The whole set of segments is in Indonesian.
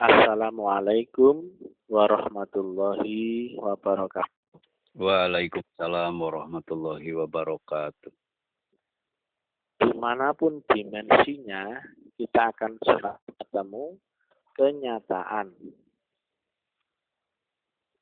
Assalamualaikum warahmatullahi wabarakatuh. Waalaikumsalam warahmatullahi wabarakatuh. Dimanapun dimensinya, kita akan selalu ketemu kenyataan.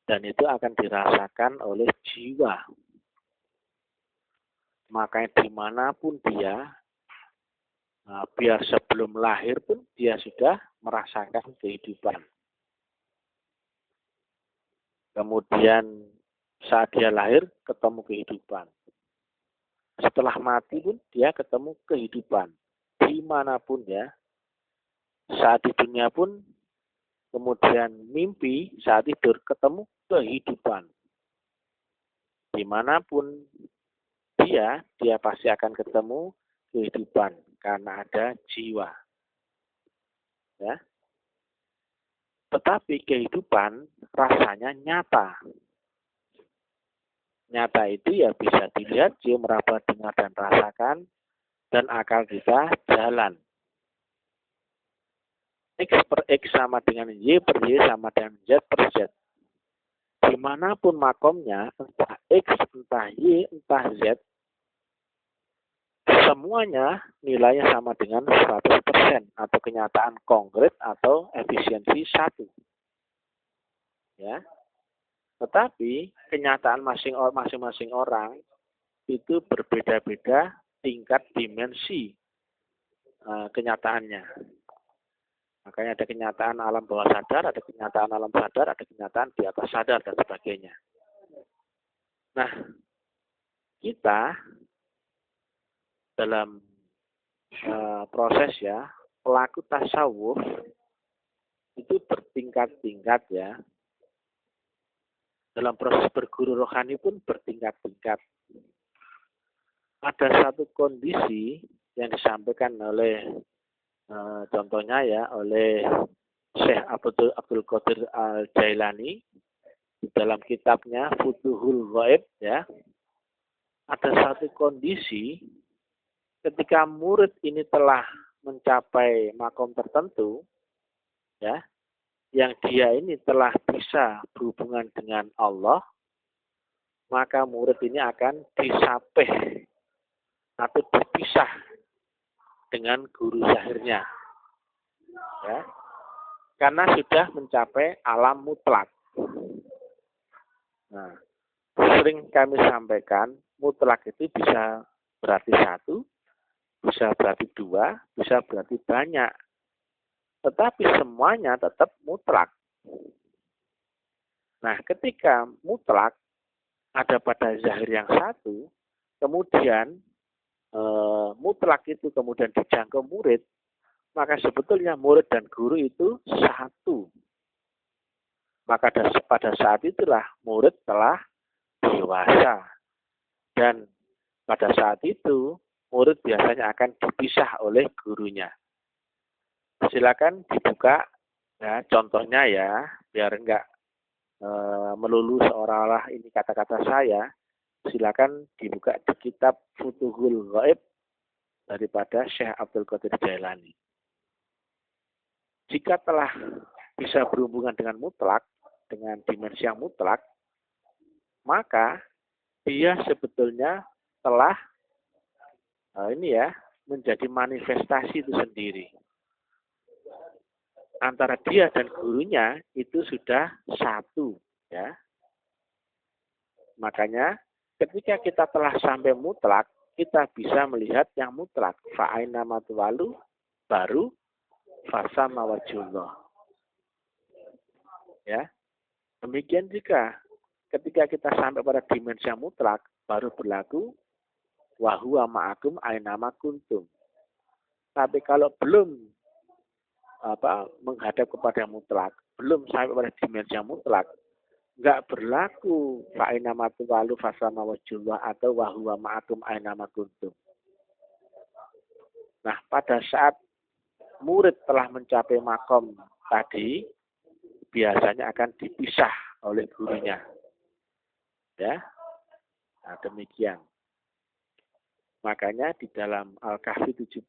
Dan itu akan dirasakan oleh jiwa. Makanya dimanapun dia, biar sebelum lahir pun dia sudah merasakan kehidupan. Kemudian saat dia lahir ketemu kehidupan. Setelah mati pun dia ketemu kehidupan. Dimanapun ya. Saat di dunia pun kemudian mimpi, saat tidur ketemu kehidupan. Dimanapun dia pasti akan ketemu kehidupan karena ada jiwa. Ya. Tetapi kehidupan rasanya nyata. Nyata itu ya bisa dilihat, cium, meraba, dengar, dan rasakan, dan akal kita jalan. X per X sama dengan Y per Y sama dengan Z per Z. Dimanapun makomnya, entah X, entah Y, entah Z, semuanya nilainya sama dengan 100% atau kenyataan konkret atau efisiensi 1. Ya. Tetapi kenyataan masing-masing orang itu berbeda-beda tingkat dimensi kenyataannya. Makanya ada kenyataan alam bawah sadar, ada kenyataan alam sadar, ada kenyataan di atas sadar, dan sebagainya. Nah, kita dalam proses ya, pelaku tasawuf itu bertingkat-tingkat ya. Dalam proses berguru rohani pun bertingkat-tingkat. Ada satu kondisi yang disampaikan oleh contohnya ya oleh Syekh Abdul Qadir Al-Jailani di dalam kitabnya Futuhul Ghaib ya. Ada satu kondisi ketika murid ini telah mencapai makom tertentu ya, yang dia ini telah bisa berhubungan dengan Allah, maka murid ini akan disapih atau dipisah dengan guru zahirnya. Ya. Karena sudah mencapai alam mutlak. Nah, sering kami sampaikan, mutlak itu bisa berarti 1, bisa berarti 2, bisa berarti banyak. Tetapi semuanya tetap mutlak. Nah, ketika mutlak ada pada zahir yang 1, kemudian mutlak itu kemudian dijangkau murid, maka sebetulnya murid dan guru itu 1. Maka pada saat itulah murid telah dewasa. Dan pada saat itu murid biasanya akan dipisah oleh gurunya. Silakan dibuka ya, contohnya ya, biar enggak melulu seolah-olah ini kata-kata saya. Silakan dibuka di kitab Futuhul Ghaib daripada Syekh Abdul Qadir Jailani. Jika telah bisa berhubungan dengan mutlak, dengan dimensi yang mutlak, maka dia sebetulnya telah menjadi manifestasi itu sendiri. Antara dia dan gurunya itu sudah 1, ya. Makanya ketika kita telah sampai mutlak, kita bisa melihat yang mutlak. Fa'aina matwalu baru fasama wajhullah. Ya. Demikian juga ketika kita sampai pada dimensi yang mutlak, baru berlaku wa huwa ma'akum aina ma kuntum. Tapi kalau belum menghadap kepada yang mutlak, belum sampai pada dimensi yang mutlak, enggak berlaku fa'aina matwalu fasama wajhullah atau wa huwa ma'akum aina ma kuntum. Nah, pada saat murid telah mencapai makom tadi, biasanya akan dipisah oleh gurunya. Ya. Nah, demikian. Makanya di dalam Al-Kahfi 17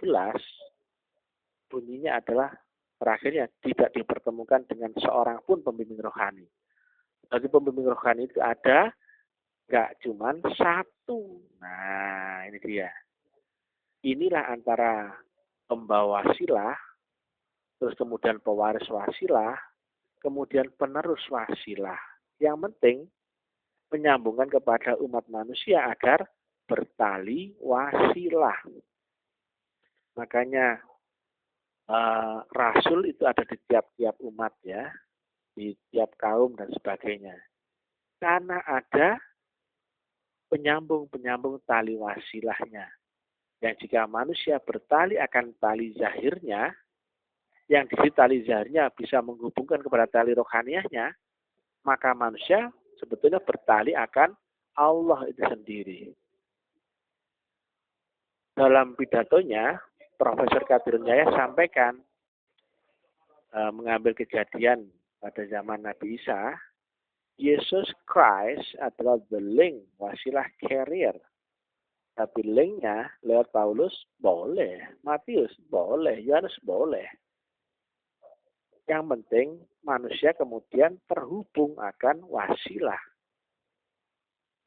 bunyinya adalah terakhirnya tidak dipertemukan dengan seorang pun pembimbing rohani. Bagi pembimbing rohani itu ada, nggak cuman satu. Nah, ini dia. Inilah antara pembawa wasilah, terus kemudian pewaris wasilah, kemudian penerus wasilah. Yang penting menyambungkan kepada umat manusia agar bertali wasilah. Makanya rasul itu ada di tiap-tiap umat ya, di tiap kaum dan sebagainya. Karena ada penyambung tali wasilahnya. Yang jika manusia bertali akan tali zahirnya, yang di tali zahirnya bisa menghubungkan kepada tali rohaniahnya, maka manusia sebetulnya bertali akan Allah itu sendiri. Dalam pidatonya, Profesor Qadir Jaya sampaikan mengambil kejadian pada zaman Nabi Isa, Yesus Christ adalah the link, wasilah carrier. Tapi linknya lewat Paulus boleh, Matius boleh, Yohanes boleh. Yang penting manusia kemudian terhubung akan wasilah.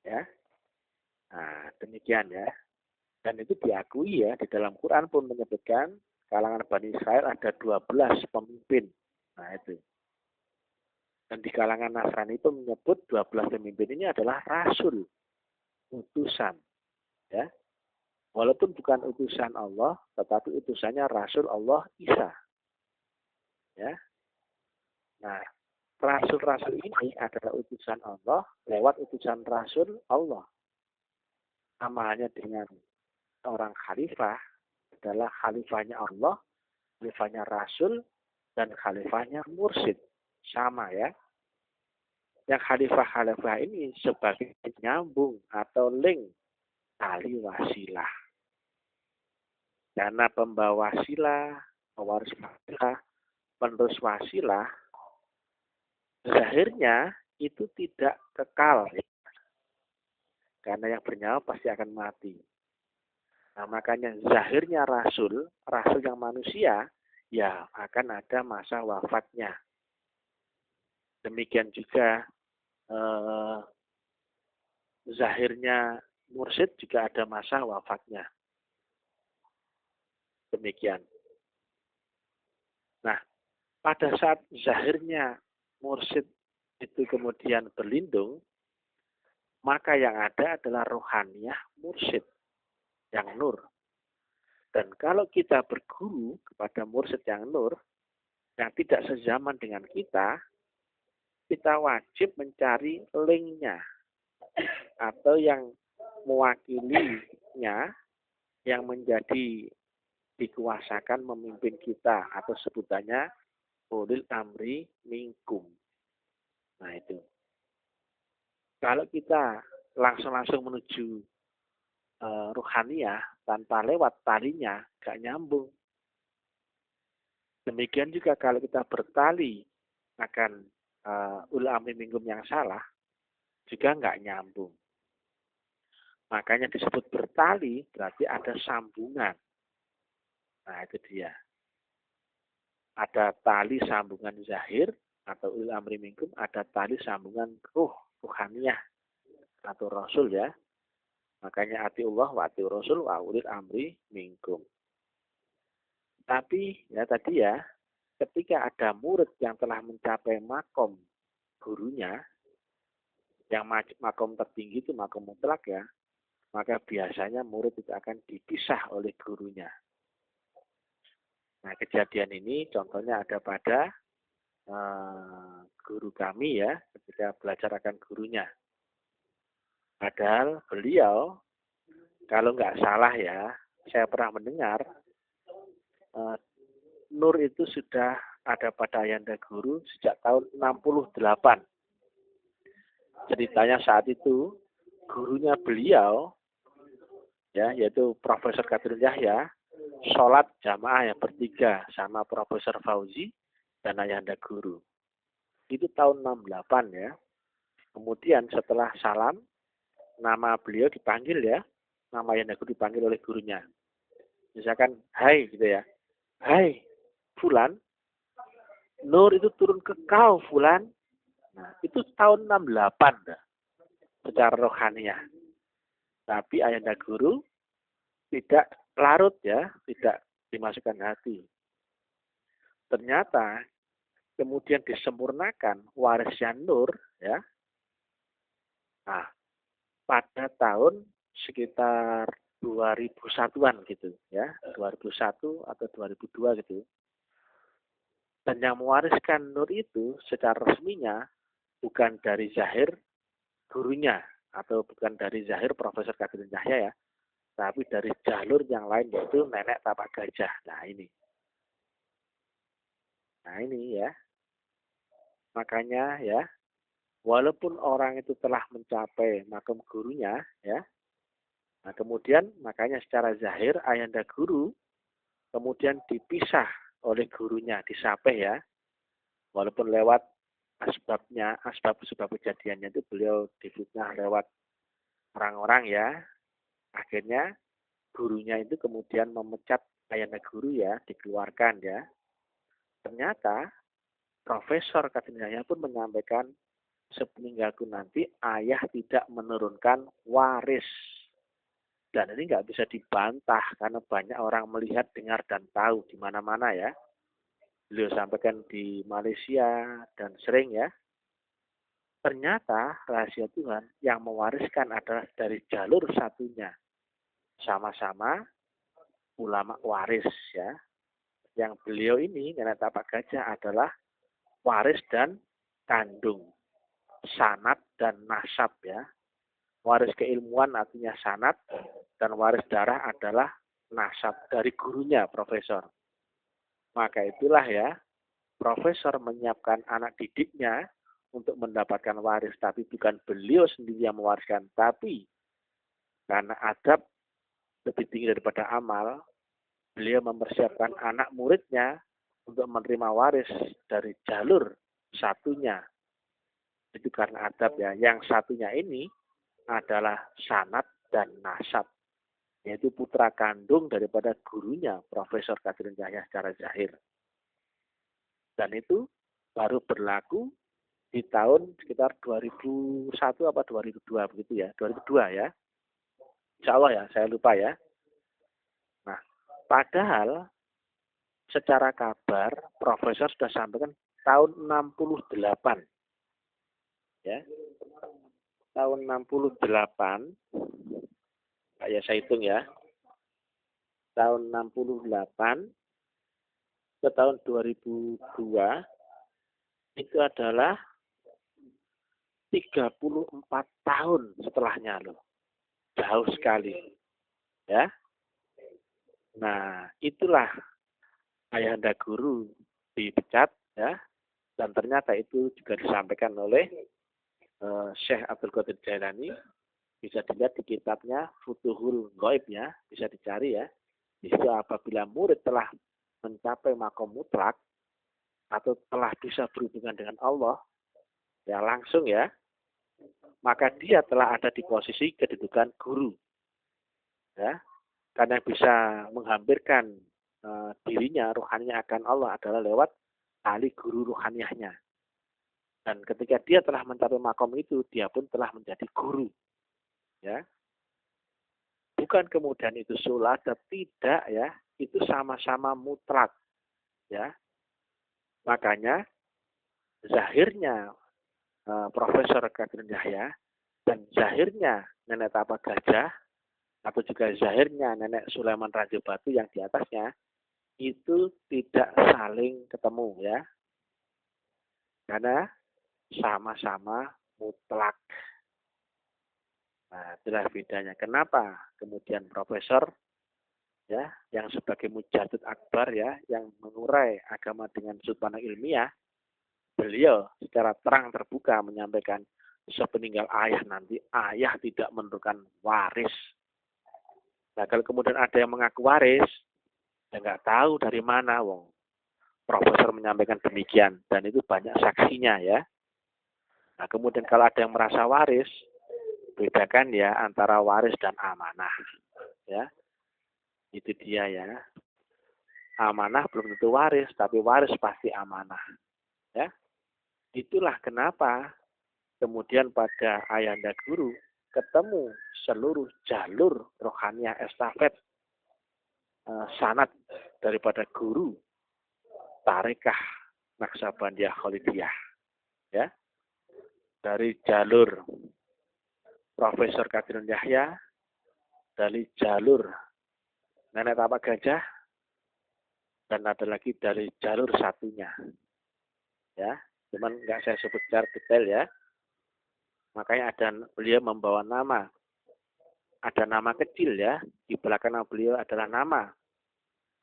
Ya. Nah, demikian ya. Dan itu diakui ya, di dalam Quran pun menyebutkan kalangan Bani Israel ada 12 pemimpin. Nah itu. Dan di kalangan Nasrani itu menyebut 12 pemimpin ini adalah rasul, utusan. Ya. Walaupun bukan utusan Allah, tetapi utusannya Rasul Allah Isa. Ya. Nah, rasul-rasul ini adalah utusan Allah lewat utusan Rasul Allah. Sama halnya dengan orang khalifah adalah khalifahnya Allah, khalifahnya Rasul, dan khalifahnya mursyid. Sama ya. Yang khalifah-khalifah ini sebagai penyambung atau link tali wasilah. Karena pembawa wasilah, pewaris wasilah, penerus wasilah, zahirnya itu tidak kekal. Karena yang bernyawa pasti akan mati. Nah, makanya zahirnya rasul yang manusia, ya akan ada masa wafatnya. Demikian juga zahirnya mursyid juga ada masa wafatnya. Demikian. Nah, pada saat zahirnya mursyid itu kemudian berlindung, maka yang ada adalah rohaniyah mursyid, yang nur. Dan kalau kita berguru kepada mursyid yang nur, yang tidak sezaman dengan kita wajib mencari linknya, atau yang mewakilinya, yang menjadi dikuasakan memimpin kita, atau sebutannya ulil amri minkum. Nah itu. Kalau kita langsung menuju ruhaniyah tanpa lewat talinya, gak nyambung. Demikian juga kalau kita bertali akan ulil amri minkum yang salah, juga gak nyambung. Makanya disebut bertali berarti ada sambungan. Nah itu dia. Ada tali sambungan zahir atau ulil amri minkum, ada tali sambungan ruhaniyah atau rasul ya. Makanya ati Allah wa ati rasul wa ulil amri minkum. Tapi ya tadi ya, ketika ada murid yang telah mencapai makom gurunya, yang makom tertinggi itu makom mutlak ya, maka biasanya murid itu akan dipisah oleh gurunya. Nah, kejadian ini contohnya ada pada guru kami ya, ketika belajar akan gurunya. Padahal beliau, kalau nggak salah ya, saya pernah mendengar, nur itu sudah ada pada Ayanda Guru sejak tahun 68. Ceritanya saat itu, gurunya beliau, ya, yaitu Profesor Qadir Yahya, sholat jamaah yang bertiga sama Profesor Fauzi dan Ayanda Guru. Itu tahun 68 ya. Kemudian setelah salam, nama beliau dipanggil ya, nama Ayanda Guru dipanggil oleh gurunya. Misalkan, hai gitu ya. Hai, Fulan, Nur itu turun ke kau, Fulan. Nah, itu tahun 68 dah, secara rohaniah. Tapi Ayahanda Guru tidak larut ya, tidak dimasukkan hati. Ternyata kemudian disempurnakan warisnya Nur ya. Nah, pada tahun sekitar 2001-an gitu ya, 2001 atau 2002 gitu. Dan yang mewariskan Nur itu secara resminya bukan dari Zahir gurunya atau bukan dari Zahir Profesor Kadir Cahya ya, tapi dari jalur yang lain yaitu nenek tapak gajah. Nah ini ya, makanya ya, walaupun orang itu telah mencapai makam gurunya ya, nah kemudian makanya secara zahir Ayahanda Guru kemudian dipisah oleh gurunya, disapeh ya, walaupun lewat asbab kejadiannya itu beliau difitnah lewat orang-orang ya, akhirnya gurunya itu kemudian memecat Ayahanda Guru ya, dikeluarkan ya. Ternyata Profesor Kadinjaya pun menyampaikan sepeninggalku nanti ayah tidak menurunkan waris. Dan ini nggak bisa dibantah karena banyak orang melihat, dengar, dan tahu di mana-mana ya. Beliau sampaikan di Malaysia dan sering ya. Ternyata rahasia Tuhan yang mewariskan adalah dari jalur satunya. Sama-sama ulama waris ya. Yang beliau ini, Nenek Tapak Gajah adalah waris dan kandung. Sanad dan nasab ya. Waris keilmuan artinya sanad dan waris darah adalah nasab dari gurunya profesor. Maka itulah ya, profesor menyiapkan anak didiknya untuk mendapatkan waris, tapi bukan beliau sendiri yang mewariskan, tapi karena adab lebih tinggi daripada amal, beliau mempersiapkan anak muridnya untuk menerima waris dari jalur satunya. Itu karena adab ya. Yang satunya ini adalah sanad dan nasab, yaitu putra kandung daripada gurunya Profesor Kadir Cahya secara zahir. Dan itu baru berlaku di tahun sekitar 2001 apa 2002 begitu ya, 2002 ya. Insya Allah ya, saya lupa ya. Nah, padahal secara kabar Profesor sudah sampaikan tahun 68 ya. Tahun 68, ya saya hitung ya. Tahun 68 ke tahun 2002 itu adalah 34 tahun setelahnya loh. Jauh sekali. Ya. Nah, itulah Ayahanda Guru dipecat ya. Dan ternyata itu juga disampaikan oleh Syekh Abdul Qadir Jailani. Bisa dilihat di kitabnya Futuhul Ghaib ya, bisa dicari ya. Di situ apabila murid telah mencapai makom mutlak atau telah bisa berhubungan dengan Allah, ya langsung ya, maka dia telah ada di posisi kedudukan guru. Ya, karena bisa menghampirkan dirinya, ruhaninya akan Allah adalah lewat tali guru ruhaniahnya. Dan ketika dia telah mencapai makom itu, dia pun telah menjadi guru. Ya, bukan kemudian itu sulada, tidak ya, itu sama-sama mutlak. Ya, makanya zahirnya Profesor Kadir Cahya dan zahirnya Nenek Tapak Gajah atau juga zahirnya Nenek Sulaiman Raja Batu yang di atasnya itu tidak saling ketemu ya, karena sama-sama mutlak. Nah, itulah bedanya. Kenapa kemudian Profesor ya, yang sebagai mujadid akbar ya, yang mengurai agama dengan sudut pandang ilmiah, beliau secara terang terbuka menyampaikan sepeninggal ayah nanti ayah tidak menentukan waris. Nah, kalau kemudian ada yang mengaku waris, ya nggak tahu dari mana, wong. Profesor menyampaikan demikian dan itu banyak saksinya ya. Nah, kemudian kalau ada yang merasa waris, bedakan ya antara waris dan amanah. Ya, itu dia ya. Amanah belum tentu waris, tapi waris pasti amanah. Ya, itulah kenapa kemudian pada Ayahanda Guru ketemu seluruh jalur rohaniah estafet sanad daripada guru Tarekah Naksabandiyah Khalidiyah, ya, dari jalur Profesor Kadirun Yahya, dari jalur Nenek Tapak Gajah, dan ada lagi dari jalur satunya, ya, cuman nggak saya sebut secara detail ya. Makanya beliau membawa nama, ada nama kecil ya, di belakang nama beliau adalah nama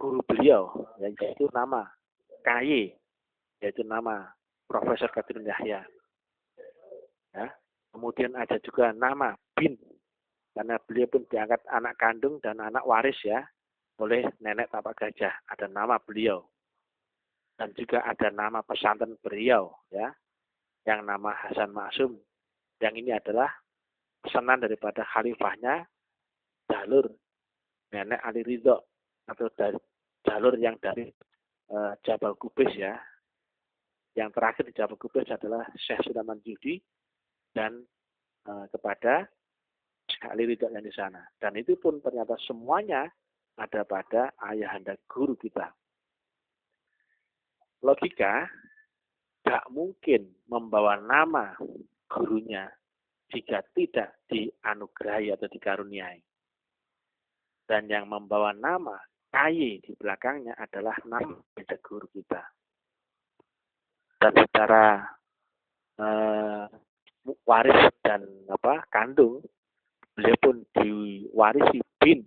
guru beliau, yaitu nama KY, yaitu nama Profesor Kadirun Yahya. Ya. Kemudian ada juga nama bin, karena beliau pun diangkat anak kandung dan anak waris ya oleh Nenek Tapak Gajah, ada nama beliau. Dan juga ada nama pesantren beliau ya, yang nama Hasan Maksum. Yang ini adalah pesanan daripada khalifahnya jalur Nenek Ali Ridho, atau dari jalur yang dari Jabal Kubis ya. Yang terakhir di Jabal Kubis adalah Syekh Sulaiman Judi dan kepada Syekh Ali Ridho yang di sana. Dan itu pun ternyata semuanya ada pada Ayahanda Guru kita. Logika, gak mungkin membawa nama gurunya jika tidak dianugerahi atau dikaruniai. Dan yang membawa nama KY di belakangnya adalah nama guru kita. Dan secara waris dan kandung, beliau pun diwarisi bin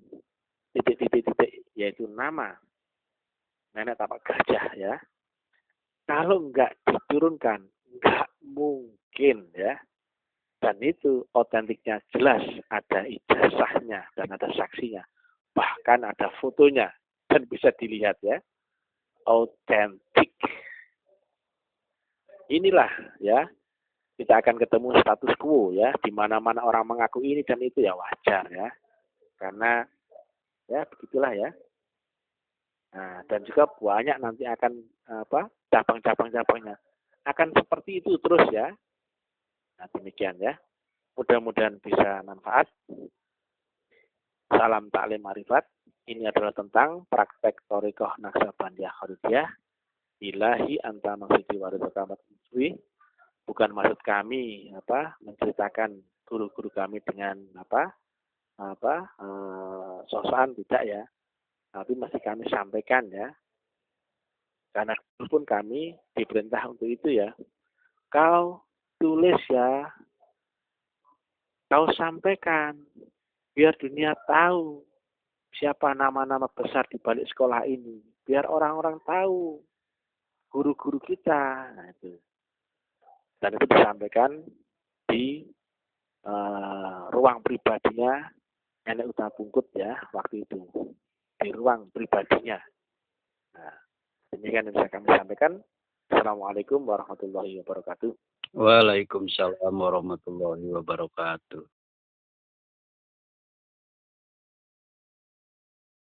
titik, yaitu nama Nenek Tapak Gajah ya. Kalau enggak diturunkan, enggak mungkin ya. Dan itu otentiknya jelas, ada ijazahnya dan ada saksinya. Bahkan ada fotonya dan bisa dilihat ya. Otentik. Inilah ya, kita akan ketemu status quo ya, di mana-mana orang mengaku ini dan itu ya wajar ya. Karena ya begitulah ya. Nah, dan juga banyak nanti akan cabang-cabangnya akan seperti itu terus ya. Nah, demikian ya. Mudah-mudahan bisa manfaat. Salam taklim marifat. Ini adalah tentang praktek Thariqah Naksabandiyah Khalidiyah. Ilahi anta maksudi waridakamat muswi. Bukan maksud kami menceritakan guru-guru kami dengan sosokan, tidak ya. Tapi masih kami sampaikan ya. Karena pun kami diperintah untuk itu ya. Kau tulis ya, kau sampaikan, biar dunia tahu siapa nama-nama besar di balik sekolah ini. Biar orang-orang tahu guru-guru kita. Nah, itu. Dan itu disampaikan di ruang pribadinya Nenek Utama Pungkut ya, waktu itu. Di ruang pribadinya. Nah, demikian yang bisa kami sampaikan. Assalamualaikum warahmatullahi wabarakatuh. Waalaikumsalam warahmatullahi wabarakatuh.